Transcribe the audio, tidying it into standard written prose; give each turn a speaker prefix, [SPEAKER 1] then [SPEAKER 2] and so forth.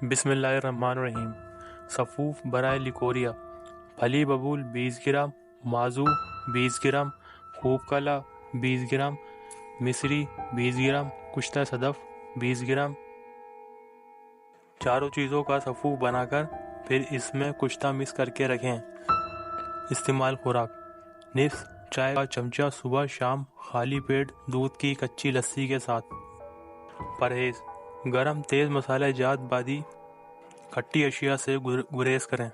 [SPEAKER 1] بسم اللہ الرحمن الرحیم۔ صفوف برائے لیکوریا: پھلی ببول 20 گرام، مازو 20 گرام، خوب کلا 20 گرام، مصری 20 گرام، کشتہ صدف 20 گرام۔ چاروں چیزوں کا صفوف بنا کر پھر اس میں کشتہ مکس کر کے رکھیں۔ استعمال: خوراک: نصف چائے کا چمچہ صبح شام خالی پیٹ دودھ کی کچی لسی کے ساتھ۔ پرہیز: گرم تیز مسالہ جات بادی کھٹی اشیاء سے گریز کریں۔